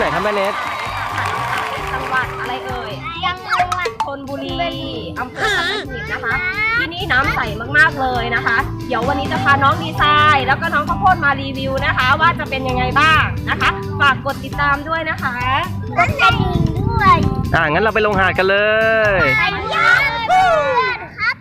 ไหนครับแม่เนสจังหวัดอะไรเอ่ยจังหวัดชลบุรีอำเภอสัตหีบนะคะที่นี่น้ำใสมากๆเลยนะคะเดี๋ยววันนี้จะพาน้องดีไซน์แล้วก็น้องข้าวโพดมารีวิวนะคะว่าจะเป็นยังไงบ้างนะคะฝากกดติดตามด้วยนะคะกดกระดิ่งด้วยงั้นเราไปลงหาดกันเลยไปยังเพื่อนครับ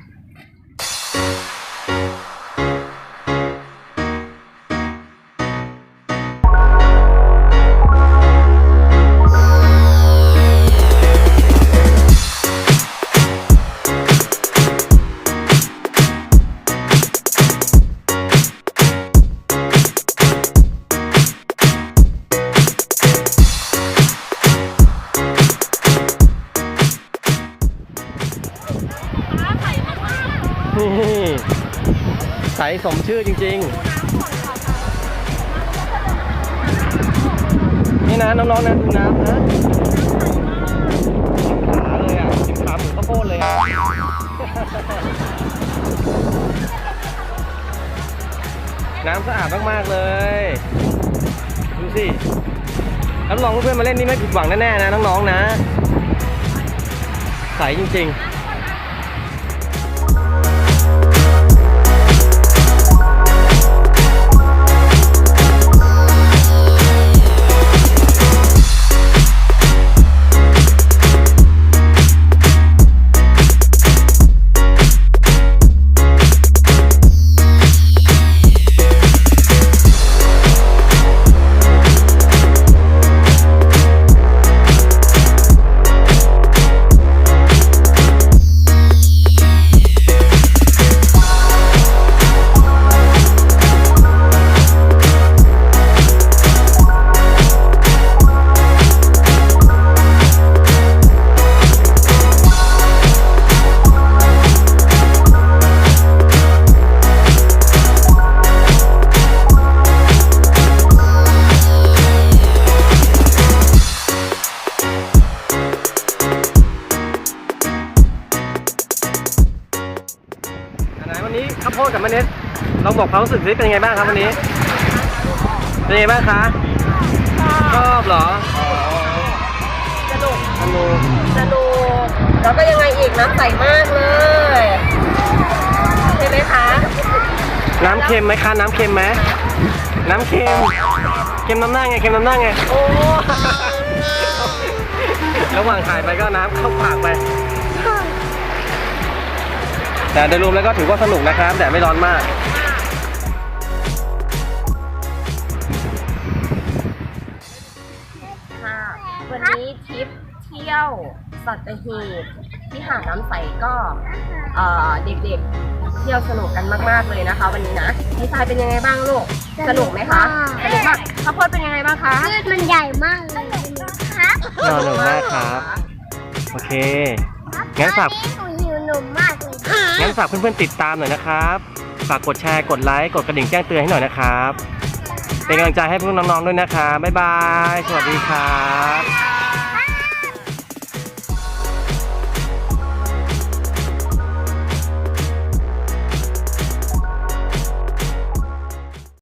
นี่ใสสมชื่อจริงๆนี่นะน้องๆนะดูน้ำนะขาเลยอ่ะจิ้มขาหมูข้าวโพดเลยอ่ะน้ำสะอาดมากๆเลยดูสิรับรองเพื่อนๆมาเล่นนี่ไม่ผิดหวังแน่ๆนะน้องๆนะใสจริงๆวันนี้ข้าวโพดกับแม่เนสลองบอกความรู้สึกสิเป็นยังไงบ้างครับวันนี้เป็นยังไงบ้างคะชอบเหรอสนุกแล้วก็ยังไงอีกน้ำใสมากเลยใช่ไหมคะน้ำเค็มไหมคะน้ำเค็มไหมน้ำเค็มน้ำหน้าไงโอ้ระหว่างถ่ายไปก็น้ำเข้าปากไปแต่โดยรวมแล้วก็ถือว่าสนุกนะครับแต่ไม่ร้อนมากค่ะวันนี้ทริปเที่ยวสัตหีบที่หาดน้ำใสก็เด็กๆเที่ยวสนุกกันมากๆเลยนะคะวันนี้นะดีไซน์เป็นยังไงบ้างลูกสนุกไหมคะสนุกมากข้าวโพดเป็นยังไงบ้างคะคลื่นมันใหญ่มากเลยครับสนุกมากครับโอเคงั้นฝากหิวหนุ่มมากเลยงั้นฝากเพื่อนๆติดตามหน่อยนะครับฝากกดแชร์กดไลค์กดกระดิ่งแจ้งเตือนให้หน่อยนะครับเป็นกำลังใจให้พวกน้องๆด้วยนะคะบ๊ายบายสวัสดีครับ